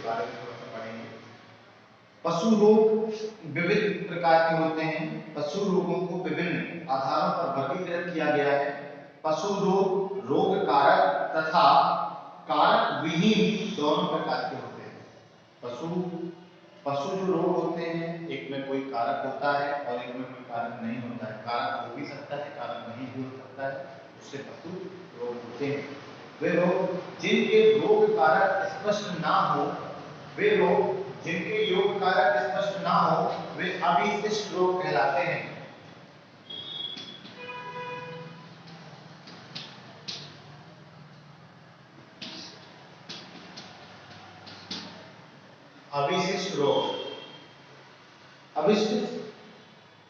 बारे में थोड़ा सा पढ़ेंगे। पशु रोग विविध प्रकार के होते हैं। पशु रोगों को विभिन्न आधारों पर वर्गीकृत किया गया है। पशु रोग रोग कारक तथा कारक विहीन दोनों प्रकार के होते हैं। पशु जो रोग होते हैं, एक में कोई कारक होता है और एक में कोई कारक नहीं होता है। कारक हो भी सकता है, कारक नहीं भी हो सकता है, उससे पशु रोग होते हैं। वे रोग जिनके रोग कारक स्पष्ट ना हो, वे रोग जिनके योग कारक स्पष्ट ना हो, वे अविशिष्ट रोग कहलाते हैं। अविशिष्ट रोग,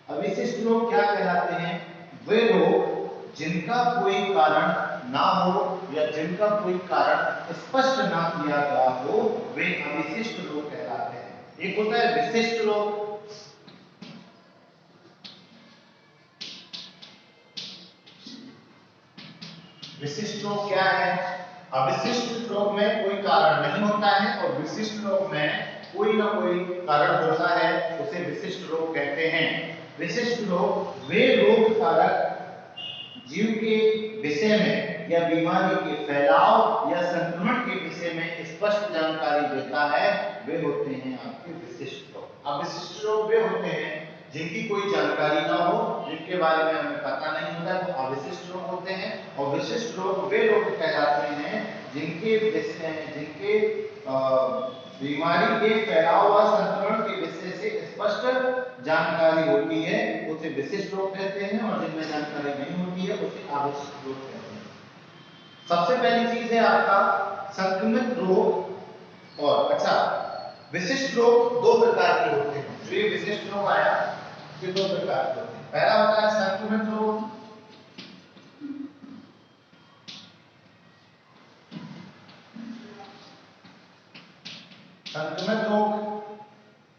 अविशिष्ट रोग क्या कहलाते हैं? वे रोग जिनका कोई कारण ना हो या जिनका कोई कारण स्पष्ट ना किया गया हो, वे अविशिष्ट रोग कहलाते हैं। एक होता है विशिष्ट रोग। विशिष्ट रोग क्या है? अविशिष्ट रोग में कोई कारण नहीं होता है और विशिष्ट रोग में कोई ना कोई कारण होता है, उसे विशिष्ट रोग कहते हैं। विशिष्ट रोग वे रोग कारक जीव के विषय में या बीमारी के फैलाव या संक्रमण के विषय में स्पष्ट जानकारी देता है, वे होते हैं आपके विशिष्ट रोग। अविशिष्ट रोग वे होते हैं जिनकी कोई जानकारी ना हो, जिनके बारे में हमें पता नहीं होता, वो अविशिष्ट रोग होते हैं। और विशिष्ट रोग वे रोग कहलाते हैं जिनके बीमारी के फैलाव व संक्रमण के विषय से स्पष्ट जानकारी होती है, उसे विशिष्ट रोग कहते हैं। और जिनमें जानकारी नहीं होती है, उसे अविशिष्ट रोग कहते हैं। सबसे पहली चीज है आपका संक्रमित रोग। और अच्छा, विशिष्ट रोग दो प्रकार के होते हैं। जो ये विशिष्ट रोग आया, ये दो प्रकार के होते हैं। पहला होता है संक्रमित रोग, संक्रमित रोग,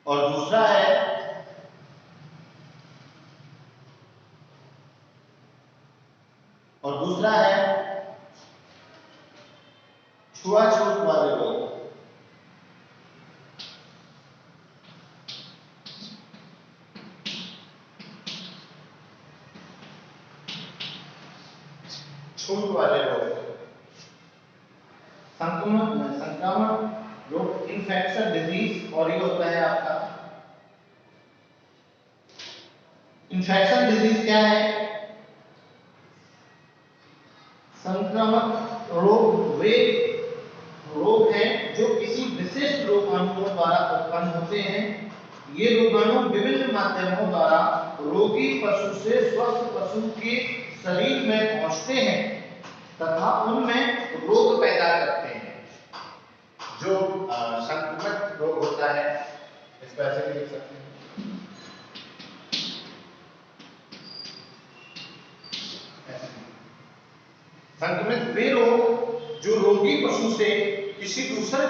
और दूसरा है छुआछूत वाले रोग। छूत वाले रोग, संक्रमण रोग, इन्फेक्शन डिजीज। और ये होता है आपका इन्फेक्शन डिजीज। क्या है? संक्रामक रोग वे रोग हैं जो किसी विशिष्ट रोगाणुओं द्वारा उत्पन्न होते हैं। ये रोगाणु विभिन्न माध्यमों द्वारा रोगी पशु से स्वस्थ पशु के शरीर में पहुंचते हैं तथा उनमें रोग पैदा करते हैं। जो संक्रमित रोग होता है, इसको ऐसे भी लिख सकते हैं, संक्रमित वे रोग जो रोगी पशु से किसी दूसरे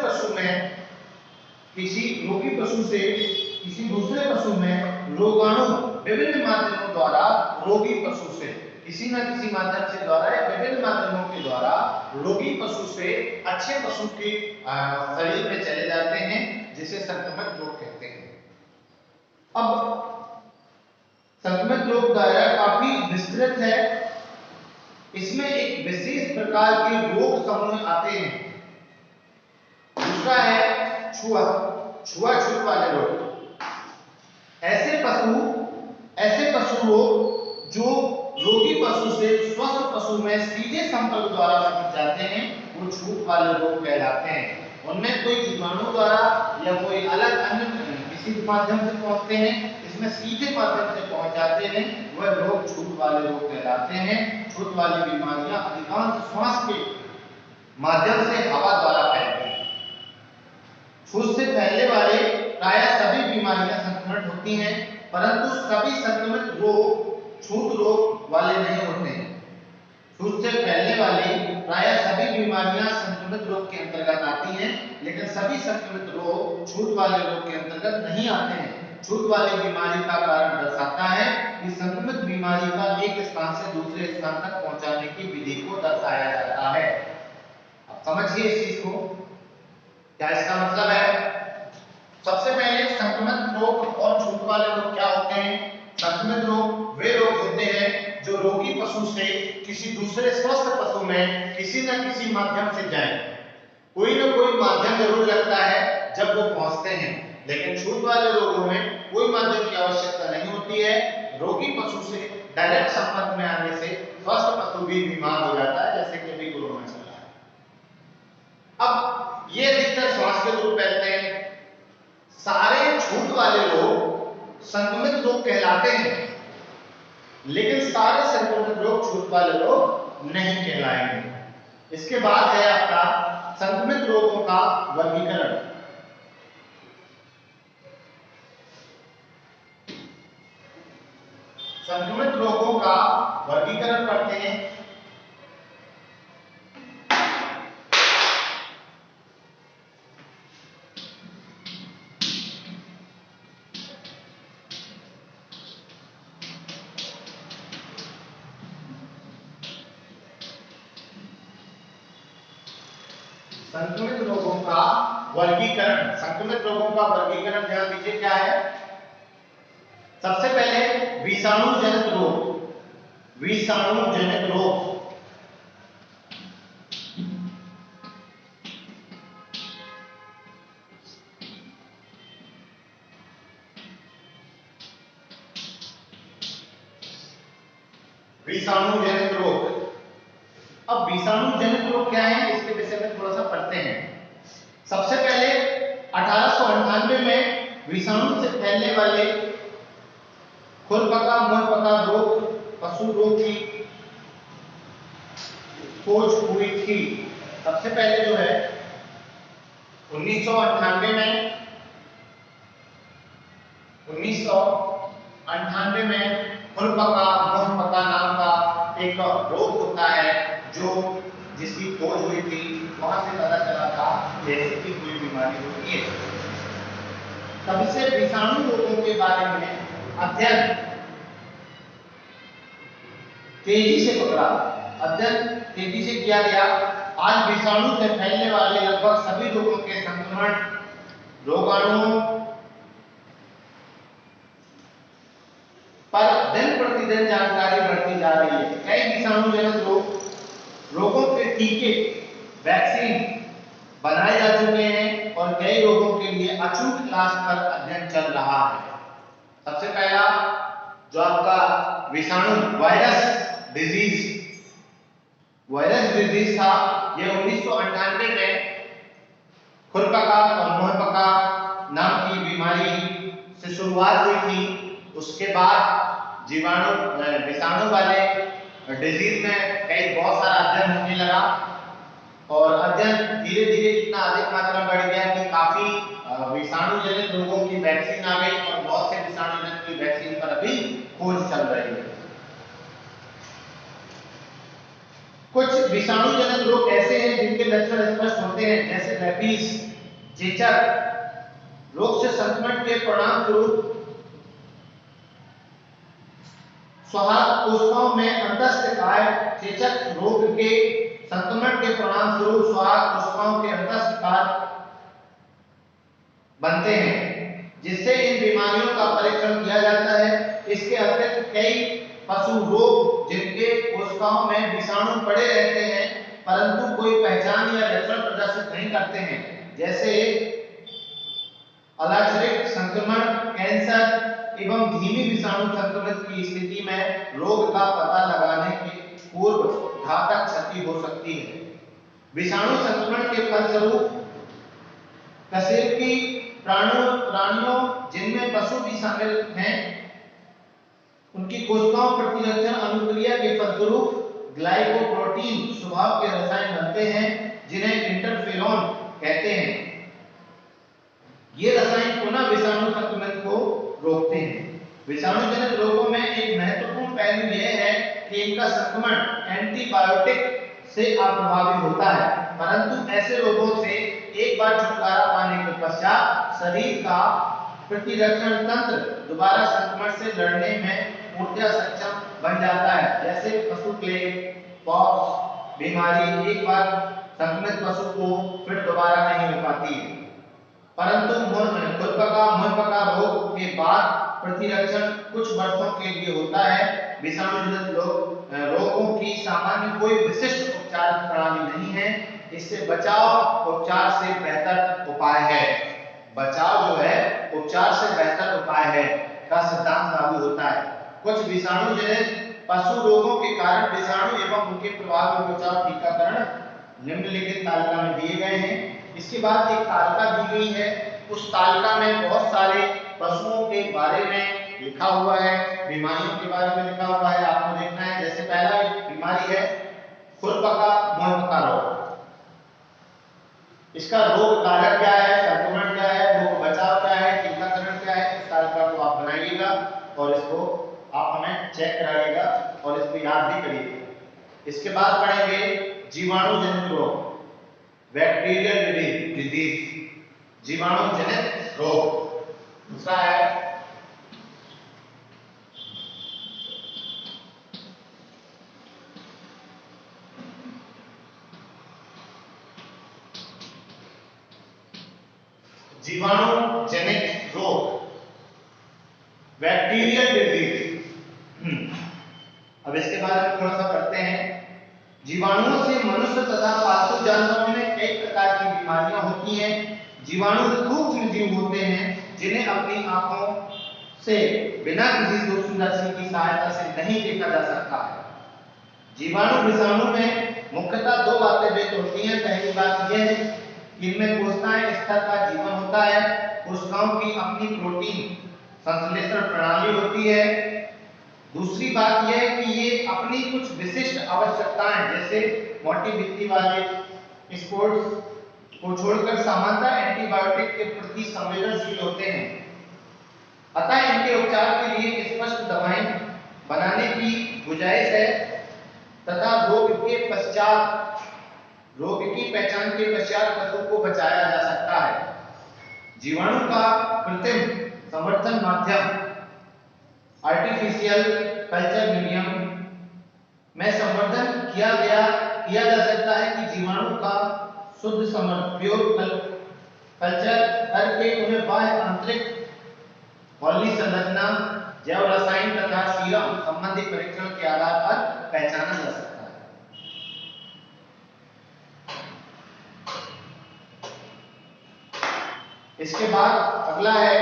पशु में रोगाणु विभिन्न माध्यमों द्वारा रोगी पशु से किसी न किसी माध्यम से द्वारा या विभिन्न माध्यमों के द्वारा रोगी पशु से अच्छे पशु के शरीर में चले जाते हैं, जिसे संक्रमित रोग कहते हैं। अब संक्रमित रोग दायरा काफी विस्तृत है। इसमें एक विशेष प्रकार के रोग समूह आते हैं। दूसरा है छुआछूत वाले रोग। ऐसे पशु रोग जो रोगी पशु से स्वस्थ पशु में सीधे संपर्क द्वारा पहुंच जाते हैं, वो छूत वाले रोग कहलाते हैं। उनमें कोई जीवाणु द्वारा या कोई अलग अन्य किसी माध्यम से पहुंचते हैं, इसमें सीधे माध्यम से पहुंच जाते हैं, वह रोग छूत वाले रोग कहलाते हैं। छूत वाली बीमारियां अधिकांश श्वास के माध्यम से हवा द्वारा फैलती हैं। छूत से फैलने वाले प्रायः सभी बीमारियां संक्रमित होती हैं, परंतु सभी संक्रमित रोग छूत रोग वाले नहीं होते हैं। छूत से फैलने वाली प्रायः सभी बीमारियां संक्रमित रोग के अंतर्गत आती हैं, लेकिन सभी संक्रमित रोग छूत वाले रोग के अंतर्गत नहीं आते हैं। छूत वाली बीमारी का कारण दर्शाता है कि संक्रमित बीमारी का एक स्थान से दूसरे स्थान तक पहुंचाने की विधि को दर्शाया जाता है। अब समझिए इस चीज को, क्या इसका मतलब है पशु से किसी दूसरे स्वस्थ पशु में किसी न किसी माध्यम से जाए। कोई न कोई माध्यम जरूर लगता है जब वो पहुंचते हैं, लेकिन छूत वाले रोगों में कोई माध्यम की आवश्यकता नहीं होती है। रोगी पशु से डायरेक्ट संपर्क में आने से स्वस्थ पशु भी बीमार हो जाता है, जैसे कि अभी कोरोना चल रहा है। अब ये अधिकतर श्वास के रूप फैलते हैं। सारे छूत वाले लोग संक्रमित रोग कहलाते हैं, लेकिन सारे संक्रमित रोग छूत वाले लोग नहीं कहलाएंगे। इसके बाद है आपका संक्रमित रोगों का वर्गीकरण। संक्रमित रोगों का वर्गीकरण करते हैं। संक्रमित रोगों का वर्गीकरण, संक्रमित रोगों का वर्गीकरण ध्यान दीजिए क्या है। सबसे पहले विषाणु जनित रोग। विषाणु जनित रोग विषाणु जनित रोग। अब विषाणु जनित रोग क्या है, इसके विषय में थोड़ा सा पढ़ते हैं। सबसे पहले 1898 में विषाणु से फैलने वाले खुरपका मुहपका रोग, पशु रोग की खोज हुई थी। सबसे पहले जो है 1998 में खुरपका मुहपका नाम का एक रोग होता है, जो जिसकी खोज हुई थी। वहां से पता चला था जैसे कि कोई बीमारी होती है। तब से विषाणु रोगों के बारे में अध्ययन तेजी से किया गया। आज विषाणु से फैलने वाले लगभग सभी रोगों के संक्रमण, रोगाणुओं पर दिन प्रतिदिन जानकारी बढ़ती जा रही है। कई विषाणु जनित रोगों के टीके, वैक्सीन बनाए जा चुके हैं और कई रोगों के लिए अचूक इलाज पर अध्ययन चल रहा है। सबसे पहला जो आपका विषाणु वायरस डिजीज था, यह 1998 में खुरपका और मुहपका नाम की बीमारी से शुरुआत हुई थी। उसके बाद विषाणु वाले डिजीज में बहुत सारा अध्ययन होने लगा और अध्ययन धीरे धीरे इतना अधिक मात्रा में बढ़ गया कि काफी विषाणु जनित रोगों की वैक्सीन आ गई और बहुत से विषाणु जनित की वैक्सीन पर अभी खोज चल रही है। कुछ विषाणु जनित रोग ऐसे हैं जिनके लक्षण स्पष्ट होते हैं, जैसे रेबीज, चेचक रोग से संक्रमण के परिणाम स्वरूप स्वास्थ्य कोशिकाओं में अंतःस्थिकाय, चेचक रोग के संक्रमण के परिणाम स्वरूप स्वास्थ्य कोशिकाओं के अंतःस्थिकाय बनते हैं, जिससे इन बीमारियों का परीक्षण किया जाता है। इसके अतिरिक्त कई पशु रोग जिनके कोशिकाओं में विषाणु पड़े रहते हैं परंतु कोई पहचान या लक्षण प्रदर्शित नहीं करते हैं, जैसे अलाक्षणिक संक्रमण, कैंसर एवं धीमी विषाणु संक्रमित की स्थिति में रोग का पता लगाने के पूर्व घातक क्षति हो सकती है। विषाणु संक्रमण के फलस्वरूप कशेरुकी प्राणियों जिनमें पशु भी शामिल हैं, उनकी कोशिकाओं प्रतिरक्षण अनुक्रिया के फलस्वरूप ग्लाइकोप्रोटीन स्वभाव के रसायन बनते हैं, जिन्हें इंटरफेरोन कहते हैं। ये रसायन पुनः विषाणु संक्रमण को रोकते हैं। विषाणु जनित रोगों में एक महत्वपूर्ण पहलू यह है कि इनका संक्रमण एंटीबायोटिक से अप्रभावी होता है, परंतु ऐसे रोगों से एक बार छुटकारा पाने के पश्चात शरीर का प्रतिरक्षण तंत्र दोबारा संक्रमण से लड़ने में पूर्णतः सक्षम बन जाता है। जैसे पशु प्लेग, पॉक्स बीमारी एक बार संक्रमित पशु को फिर दोबारा नहीं हो पाती है, परंतु खुरपका मुहपका रोग के बाद प्रतिरक्षण कुछ वर्षों के लिए होता है। विषाणु जनित रोग रोगों की सामान्य कोई विशिष्ट उपचार प्रणाली नहीं है। इससे बचाव उपचार से बेहतर उपाय है। बचाव जो है उपचार से बेहतर उपाय है का सिद्धांत लागू होता है। कुछ विषाणु जनित पशु रोगों के कारण विषाणु एवं उनके प्रभाव और बचाव टीकाकरण निम्नलिखित तालिका में दिए गए हैं। इसके बाद एक तालिका दी गई है, उस तालिका में बहुत सारे पशुओं के बारे में लिखा हुआ है, बीमारियों के बारे में लिखा हुआ है, आपको देखना है। जैसे पहला बीमारी है खुरपका मुंहपका रोग। इसका रोग कारक क्या है, संक्रमण क्या है, रोग बचाव क्या है, टीकाकरण क्या है, इस तालिका को आप बनाइएगा और इसको आप हमें चेक कराइएगा और इसको याद भी करिएगा। इसके बाद पढ़ेंगे जीवाणु जनित रोग, बैक्टीरियल डिजीज, जीवाणु जनित रोग। दूसरा है जीवाणु जनित रोग, बैक्टीरियल डिजीज। अब इसके बारे में थोड़ा सा पढ़ते हैं। जीवाणुओं से मनुष्य तथा पालतू जानवरों में कई प्रकार की बीमारियां होती हैं। जीवाणु सूक्ष्म जीव होते हैं जिन्हें अपनी आंखों से बिना किसी सूक्ष्मदर्शी की सहायता से नहीं देखा जा सकता है। जीवाणु विषाणु में मुख्यतः दो बातें व्यक्त होती हैं। पहली बात यह है कि इनमें कोशिकाएं स्तर का जीवन होता है। कोशिकाओं की अपनी प्रोटीन संश्लेषण प्रणाली होती है। दूसरी बात यह है कि ये अपनी कुछ विशिष्ट आवश्यकताएं जैसे मोटी भित्ति वाले स्पोर्ट्स को छोड़कर सामान्यतः एंटीबायोटिक के प्रति संवेदनशील होते हैं। अतः इनके उपचार के लिए स्पष्ट दवाएं बनाने की गुंजाइश है तथा रोग की पहचान के पश्चात पशु को बचाया जा सकता है। जीवाणु का कृत्रिम संवर्धन माध्यम आर्टिफिशियल कल्चर मीडियम में संवर्धन किया जा सकता है कि जीवाणु का शुद्ध कल्चर करके उन्हें बाह्य आंतरिक मौलिक संरचना, जैव रसायन तथा सीरम संबंधी परीक्षण के आधार पर पहचाना जा सकता है। इसके बाद अगला है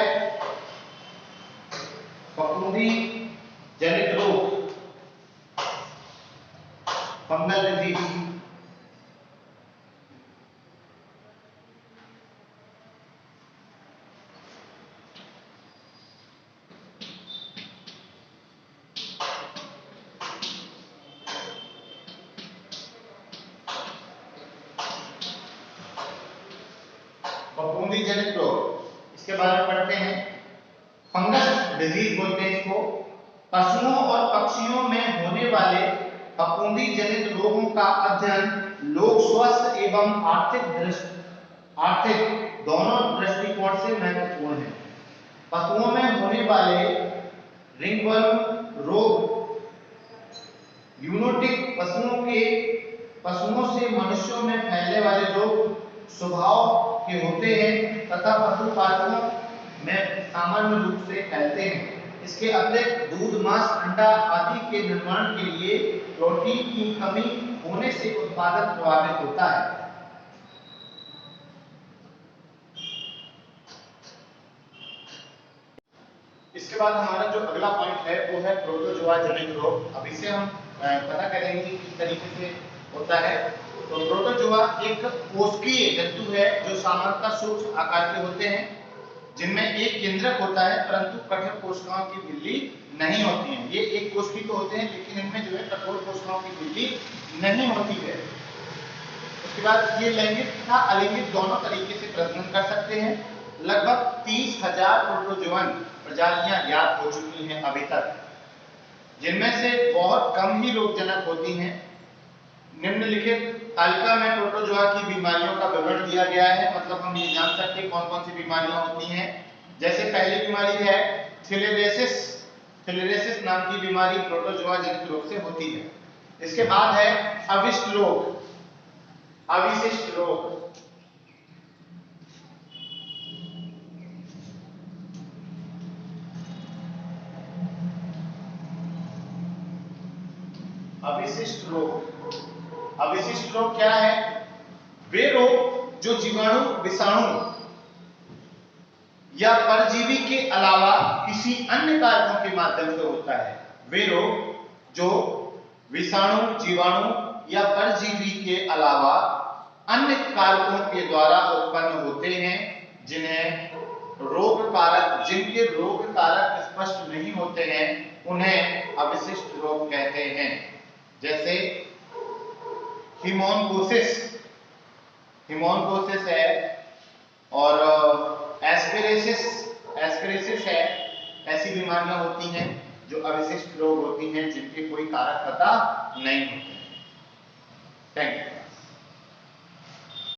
फफूंदी जनित रोग, फंगल डिजीज। फफूंदी जनित रोग, इसके बारे में पढ़ते हैं। फंगस डिजीज बोलते हैं इसको। पशुओं और पक्षियों में होने वाले फफूंदी जनित रोगों का अध्ययन लोक स्वास्थ्य एवं आर्थिक दोनों दृष्टिकोण से महत्वपूर्ण है। पशुओं में होने वाले रिंगवर्म रोग यूनोटिक पशुओं से मनुष्यों में फैलने वाले रोग स्वभाव के होते हैं तथा पशुपालकों में सामान्य रूप से फैलते हैं। इसके अतिरिक्त दूध, मांस, अंडा आदि के निर्माण के लिए प्रोटीन की कमी होने से उत्पादन प्रभावित होता है। इसके बाद हमारा जो अगला पॉइंट है वो है प्रोटोजोआ जनित रोग। अब इसे हम पता करेंगे कि किस तरीके से होता है। तो प्रोटोजोआ एक कोशिकीय जंतु है जो सामान्यतः सूक्ष्म आकार के होते हैं, जिनमें एक केंद्रक होता है परंतु कठोर कोशिकाओं की झिल्ली नहीं होती है। ये एक कोशिकी तो होते हैं लेकिन इनमें जो है कठोर कोशिकाओं की झिल्ली नहीं होती है। उसके बाद ये लैंगिक तथा अलिंगिक दोनों तरीके से प्रजनन कर सकते हैं। लगभग 30,000 प्रोटोजोअन प्रजातियां ज्ञात हो चुकी हैं अभी तक, जिनमें से बहुत कम ही रोगजनक होती हैं। निम्नलिखित तालिका में प्रोटोजोआ की बीमारियों का विवरण दिया गया है, मतलब हम ये जान सकते हैं कौन कौन सी बीमारियां होती हैं। जैसे पहली बीमारी है फिलेरियासिस नाम की बीमारी प्रोटोजोआ जनित रोग से होती है। इसके बाद है अविशिष्ट रोग। अविशिष्ट रोग। अविशिष्ट रोग क्या है? वे रोग जो जीवाणु, विषाणु या परजीवी के अलावा किसी अन्य कारकों के माध्यम से होता है। वे रोग जो विषाणु, जीवाणु या परजीवी के अलावा अन्य कारकों के द्वारा उत्पन्न होते हैं, जिनके रोग कारक स्पष्ट नहीं होते हैं, उन्हें अविशिष्ट रोग कहते हैं। जैसे हिमोनकोसिस है और एस्केरेसिस है। ऐसी बीमारियां होती हैं जो अविशिष्ट रोग होती हैं, जिनके कोई कारक पता नहीं होते। Thank you.